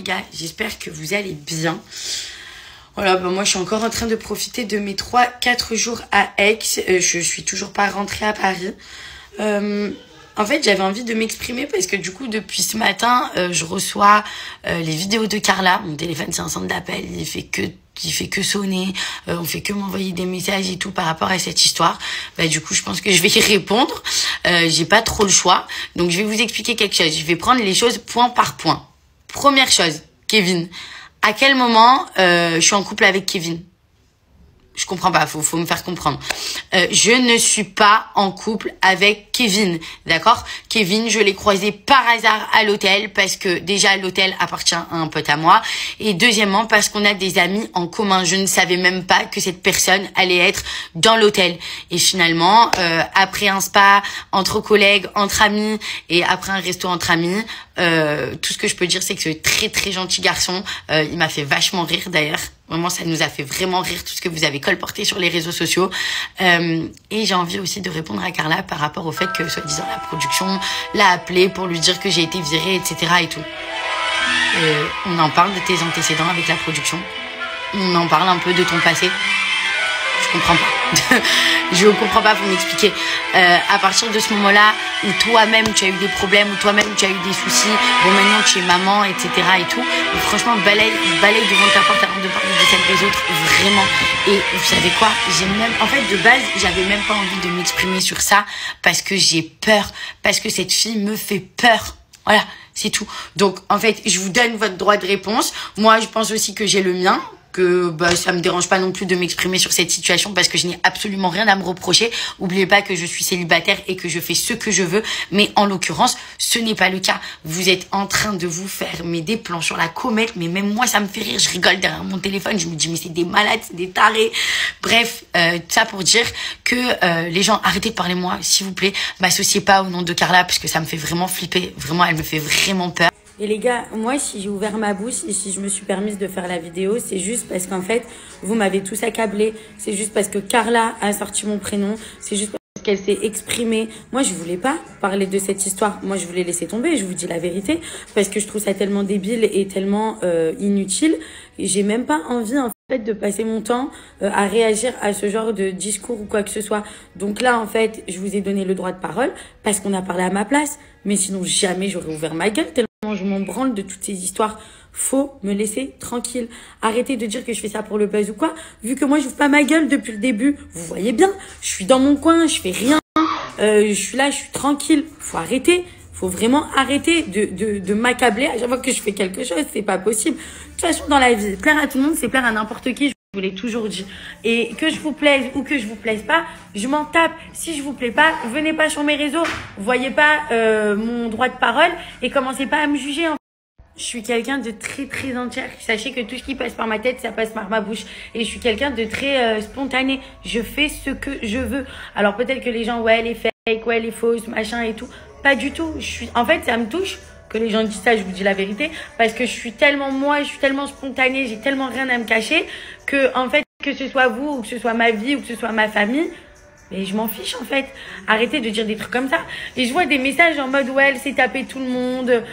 les gars, j'espère que vous allez bien. Voilà, bah moi je suis encore en train de profiter de mes 3-4 jours à Aix. Je suis toujours pas rentrée à Paris. En fait, j'avais envie de m'exprimer parce que du coup, depuis ce matin, je reçois les vidéos de Carla. Mon téléphone, c'est un centre d'appel, il fait que sonner, on fait que m'envoyer des messages et tout par rapport à cette histoire. Bah du coup, je pense que je vais y répondre. J'ai pas trop le choix. Donc, je vais vous expliquer quelque chose. Je vais prendre les choses point par point. Première chose, Kevin. À quel moment je suis en couple avec Kevin? Je comprends pas, faut me faire comprendre. Je ne suis pas en couple avec Kevin, d'accord? Kevin, je l'ai croisé par hasard à l'hôtel parce que déjà l'hôtel appartient à un pote à moi et deuxièmement parce qu'on a des amis en commun. Je ne savais même pas que cette personne allait être dans l'hôtel. Et finalement, après un spa entre collègues, entre amis et après un resto entre amis, tout ce que je peux dire c'est que ce très très gentil garçon, il m'a fait vachement rire d'ailleurs. Vraiment, ça nous a fait vraiment rire tout ce que vous avez colporté sur les réseaux sociaux. Et j'ai envie aussi de répondre à Carla par rapport au fait que, soi-disant, la production l'a appelé pour lui dire que j'ai été virée, etc. et tout. On en parle de tes antécédents avec la production. On en parle un peu de ton passé. Je comprends pas. Je comprends pas, faut m'expliquer. À partir de ce moment-là, où toi-même tu as eu des problèmes, où toi-même tu as eu des soucis, bon maintenant tu es maman, etc. et tout. Mais franchement, balaye devant ta porte avant de parler de celle des autres, vraiment. Et vous savez quoi? En fait, de base, j'avais même pas envie de m'exprimer sur ça parce que j'ai peur, parce que cette fille me fait peur. Voilà, c'est tout. Donc, en fait, je vous donne votre droit de réponse. Moi, je pense aussi que j'ai le mien. Que ça me dérange pas non plus de m'exprimer sur cette situation parce que je n'ai absolument rien à me reprocher. Oubliez pas que je suis célibataire et que je fais ce que je veux, mais en l'occurrence, ce n'est pas le cas. Vous êtes en train de vous faire des plans sur la comète, mais même moi ça me fait rire, je rigole derrière mon téléphone, je me dis mais c'est des malades, c'est des tarés. Bref, ça pour dire que les gens, arrêtez de parler de moi, s'il vous plaît, m'associez pas au nom de Carla parce que ça me fait vraiment flipper, vraiment elle me fait vraiment peur. Et les gars, moi, si j'ai ouvert ma bouche et si je me suis permise de faire la vidéo, c'est juste parce qu'en fait, vous m'avez tous accablé. C'est juste parce que Carla a sorti mon prénom. C'est juste parce qu'elle s'est exprimée. Moi, je voulais pas parler de cette histoire. Moi, je voulais laisser tomber, je vous dis la vérité. Parce que je trouve ça tellement débile et tellement inutile. J'ai même pas envie, en fait, de passer mon temps à réagir à ce genre de discours ou quoi que ce soit. Donc là, en fait, je vous ai donné le droit de parole parce qu'on a parlé à ma place. Mais sinon, jamais j'aurais ouvert ma gueule tellement je m'en branle de toutes ces histoires. Faut me laisser tranquille. Arrêtez de dire que je fais ça pour le buzz ou quoi. Vu que moi, je n'ouvre pas ma gueule depuis le début. Vous voyez bien, je suis dans mon coin, je fais rien. Je suis là, je suis tranquille. Faut arrêter. Faut vraiment arrêter de m'accabler à chaque fois que je fais quelque chose. C'est pas possible. De toute façon, dans la vie, plaire à tout le monde, c'est plaire à n'importe qui. Je vous l'ai toujours dit. Et que je vous plaise ou que je vous plaise pas, je m'en tape. Si je vous plais pas, venez pas sur mes réseaux. Voyez pas mon droit de parole et commencez pas à me juger. Je suis quelqu'un de très très entière. Sachez que tout ce qui passe par ma tête, ça passe par ma bouche. Et je suis quelqu'un de très spontané. Je fais ce que je veux. Alors peut-être que les gens, ouais, elle est fake, ouais, elle est fausse, machin et tout. Pas du tout. En fait, ça me touche que les gens disent ça, je vous dis la vérité. Parce que je suis tellement moi, je suis tellement spontanée, j'ai tellement rien à me cacher. Que en fait, que ce soit vous, ou que ce soit ma vie, ou que ce soit ma famille, mais je m'en fiche en fait. Arrêtez de dire des trucs comme ça. Et je vois des messages en mode ouais, elle s'est tapé tout le monde,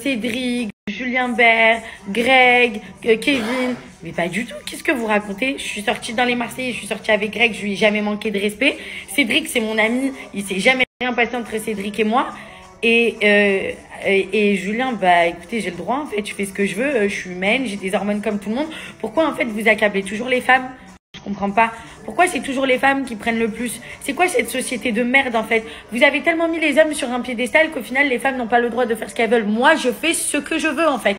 Cédric, Julien Bert, Greg, Kevin. Mais pas du tout. Qu'est-ce que vous racontez? Je suis sortie dans les Marseillais, je suis sortie avec Greg, je lui ai jamais manqué de respect. Cédric, c'est mon ami, il s'est jamais rien passé entre Cédric et moi. Et Julien, bah écoutez, j'ai le droit en fait, je fais ce que je veux, je suis humaine, j'ai des hormones comme tout le monde. Pourquoi en fait vous accablez toujours les femmes? Je comprends pas. Pourquoi c'est toujours les femmes qui prennent le plus? C'est quoi cette société de merde en fait? Vous avez tellement mis les hommes sur un piédestal qu'au final les femmes n'ont pas le droit de faire ce qu'elles veulent. Moi je fais ce que je veux en fait.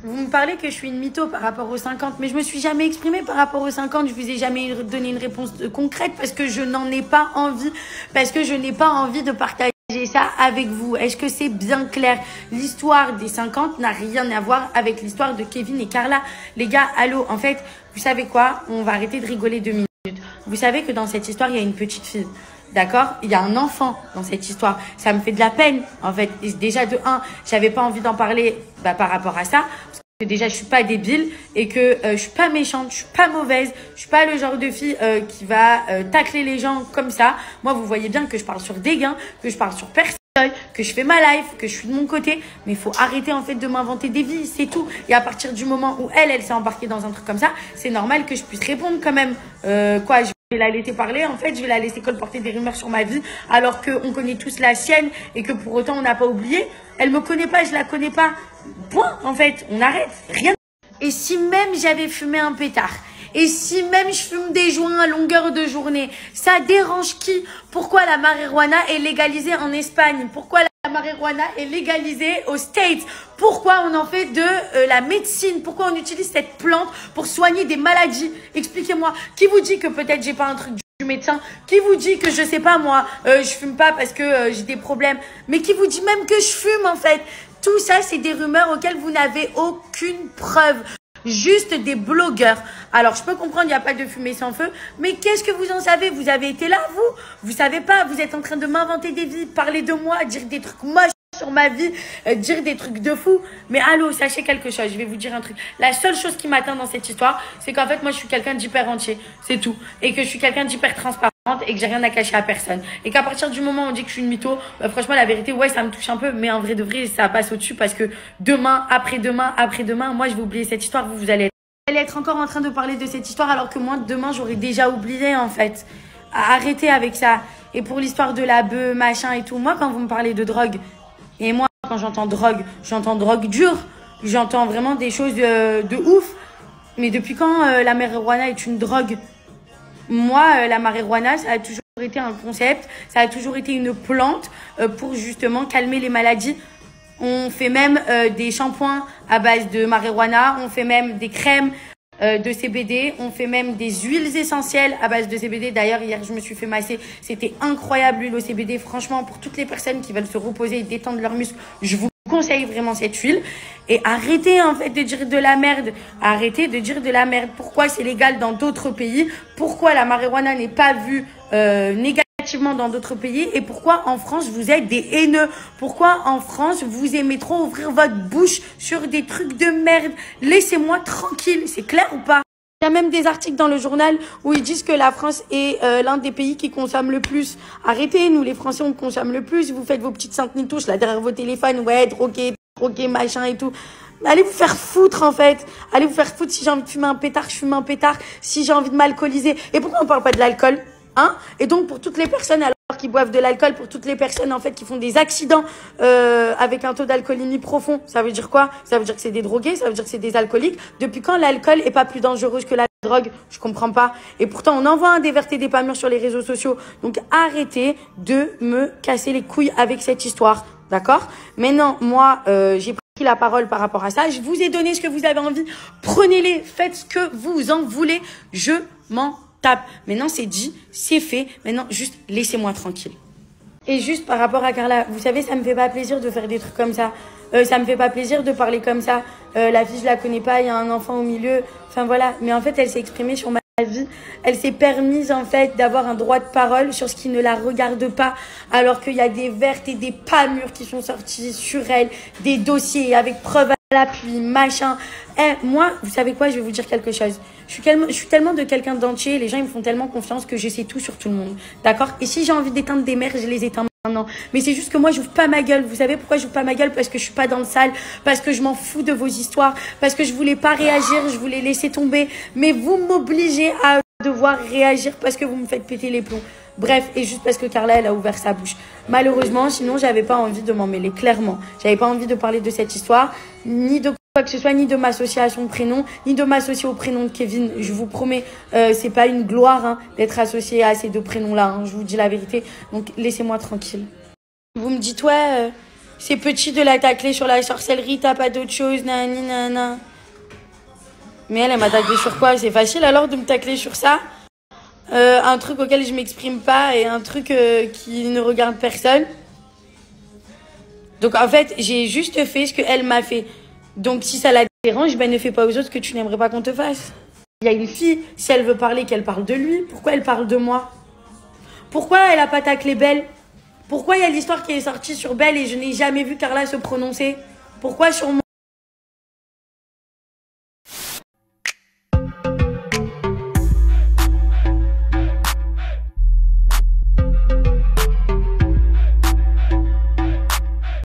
Vous me parlez que je suis une mytho par rapport aux 50, mais je me suis jamais exprimée par rapport aux 50. Je vous ai jamais donné une réponse concrète parce que je n'en ai pas envie. Parce que je n'ai pas envie de partager ça avec vous. Est-ce que c'est bien clair? L'histoire des 50 n'a rien à voir avec l'histoire de Kevin et Carla. Les gars, allô, en fait, vous savez quoi? On va arrêter de rigoler 2 minutes. Vous savez que dans cette histoire, il y a une petite fille. D'accord? Il y a un enfant dans cette histoire. Ça me fait de la peine, en fait. Et déjà, de un, j'avais pas envie d'en parler par rapport à ça. Parce que déjà, je suis pas débile et que je suis pas méchante, je suis pas mauvaise. Je suis pas le genre de fille qui va tacler les gens comme ça. Moi, vous voyez bien que je parle sur des gains, que je parle sur personne. que je fais ma life, que je suis de mon côté, mais il faut arrêter en fait de m'inventer des vies, c'est tout. Et à partir du moment où elle s'est embarquée dans un truc comme ça, c'est normal que je puisse répondre quand même. Quoi, je vais la laisser parler, en fait, je vais la laisser colporter des rumeurs sur ma vie, alors qu'on connaît tous la sienne et que pour autant on n'a pas oublié. Elle me connaît pas, je la connais pas. Point, en fait, on arrête, rien. Et si même j'avais fumé un pétard, et si même je fume des joints à longueur de journée, ça dérange qui? Pourquoi la marijuana est légalisée en Espagne? Pourquoi la marijuana est légalisée aux States? Pourquoi on en fait de la médecine? Pourquoi on utilise cette plante pour soigner des maladies? Expliquez-moi. Qui vous dit que peut-être j'ai pas un truc du médecin? Qui vous dit que je sais pas moi, je fume pas parce que j'ai des problèmes? Mais qui vous dit même que je fume en fait? Tout ça, c'est des rumeurs auxquelles vous n'avez aucune preuve. Juste des blogueurs. Alors, je peux comprendre, il n'y a pas de fumée sans feu, mais qu'est-ce que vous en savez? Vous avez été là, vous? Vous savez pas, vous êtes en train de m'inventer des vies, parler de moi, dire des trucs moches sur ma vie, dire des trucs de fou. Mais allô, sachez quelque chose, je vais vous dire un truc. La seule chose qui m'atteint dans cette histoire, c'est qu'en fait, moi, je suis quelqu'un d'hyper entier. C'est tout. Et que je suis quelqu'un d'hyper transparente et que j'ai rien à cacher à personne. Et qu'à partir du moment où on dit que je suis une mytho, franchement, la vérité, ouais, ça me touche un peu, mais en vrai de vrai, ça passe au-dessus parce que demain, après-demain, moi, je vais oublier cette histoire, vous allez être encore en train de parler de cette histoire alors que moi, demain, j'aurais déjà oublié, en fait. Arrêtez avec ça. Et pour l'histoire de la bœuf, machin et tout, moi, quand vous me parlez de drogue, et moi, quand j'entends drogue dure, j'entends vraiment des choses de ouf. Mais depuis quand la marijuana est une drogue? Moi, la marijuana, ça a toujours été un concept, ça a toujours été une plante pour justement calmer les maladies. On fait même des shampoings à base de marijuana, on fait même des crèmes de CBD, on fait même des huiles essentielles à base de CBD. D'ailleurs, hier, je me suis fait masser, c'était incroyable l'huile au CBD. Franchement, pour toutes les personnes qui veulent se reposer et détendre leurs muscles, je vous conseille vraiment cette huile. Et arrêtez en fait de dire de la merde. Arrêtez de dire de la merde. Pourquoi c'est légal dans d'autres pays? Pourquoi la marijuana n'est pas vue négativement dans d'autres pays? Et pourquoi en France vous êtes des haineux? Pourquoi en France vous aimez trop ouvrir votre bouche sur des trucs de merde? Laissez-moi tranquille, c'est clair ou pas? Il y a même des articles dans le journal où ils disent que la France est l'un des pays qui consomme le plus. Arrêtez, nous les Français on consomme le plus. Vous faites vos petites saintes nitouches là derrière vos téléphones, ouais, drogué, machin et tout. Allez vous faire foutre en fait. Allez vous faire foutre. Si j'ai envie de fumer un pétard, je fume un pétard. Si j'ai envie de m'alcooliser. Et pourquoi on parle pas de l'alcool? Hein? Et donc pour toutes les personnes alors qui boivent de l'alcool, pour toutes les personnes en fait qui font des accidents avec un taux d'alcoolémie profond, ça veut dire quoi? Ça veut dire que c'est des drogués, ça veut dire que c'est des alcooliques. Depuis quand l'alcool est pas plus dangereux que la drogue? Je comprends pas. Et pourtant on envoie un déverté des pas mûrs sur les réseaux sociaux. Donc arrêtez de me casser les couilles avec cette histoire, d'accord? Maintenant moi j'ai pris la parole par rapport à ça. Je vous ai donné ce que vous avez envie. Prenez-les, faites ce que vous en voulez. Je m'en tape. Maintenant, c'est dit, c'est fait. Maintenant, juste laissez-moi tranquille. Et juste par rapport à Carla, vous savez, ça me fait pas plaisir de faire des trucs comme ça. Ça me fait pas plaisir de parler comme ça. La fille, je la connais pas, il y a un enfant au milieu. Enfin, voilà. Mais en fait, elle s'est exprimée sur ma vie. Elle s'est permise, en fait, d'avoir un droit de parole sur ce qui ne la regarde pas. Alors qu'il y a des vertes et des pas mûres qui sont sortis sur elle. Des dossiers avec preuve à l'appui, machin. Moi, vous savez quoi, je vais vous dire quelque chose. Je suis tellement de quelqu'un d'entier, les gens ils me font tellement confiance que je sais tout sur tout le monde. D'accord? Et si j'ai envie d'éteindre des mères, je les éteins maintenant. Mais c'est juste que moi, j'ouvre pas ma gueule. Vous savez pourquoi j'ouvre pas ma gueule? Parce que je suis pas dans le sale, parce que je m'en fous de vos histoires, parce que je voulais pas réagir, je voulais laisser tomber. Mais vous m'obligez à devoir réagir parce que vous me faites péter les plombs. Bref, et juste parce que Carla, elle a ouvert sa bouche. Malheureusement, sinon, j'avais pas envie de m'en mêler, clairement. J'avais pas envie de parler de cette histoire, ni de quoi que ce soit, ni de m'associer à son prénom, ni de m'associer au prénom de Kevin. Je vous promets, c'est pas une gloire hein, d'être associé à ces deux prénoms-là. Hein, je vous dis la vérité. Donc, laissez-moi tranquille. Vous me dites, ouais, c'est petit de la tacler sur la sorcellerie, t'as pas d'autre chose, nani, nana. Mais elle m'a taclé sur quoi? C'est facile alors de me tacler sur ça? Un truc auquel je m'exprime pas et un truc qui ne regarde personne. Donc en fait, j'ai juste fait ce qu'elle m'a fait. Donc si ça la dérange, ben ne fais pas aux autres ce que tu n'aimerais pas qu'on te fasse. Il y a une fille, si elle veut parler, qu'elle parle de lui. Pourquoi elle parle de moi? Pourquoi elle a pas taclé Belle? Pourquoi il y a l'histoire qui est sortie sur Belle et je n'ai jamais vu Carla se prononcer? Pourquoi sur moi?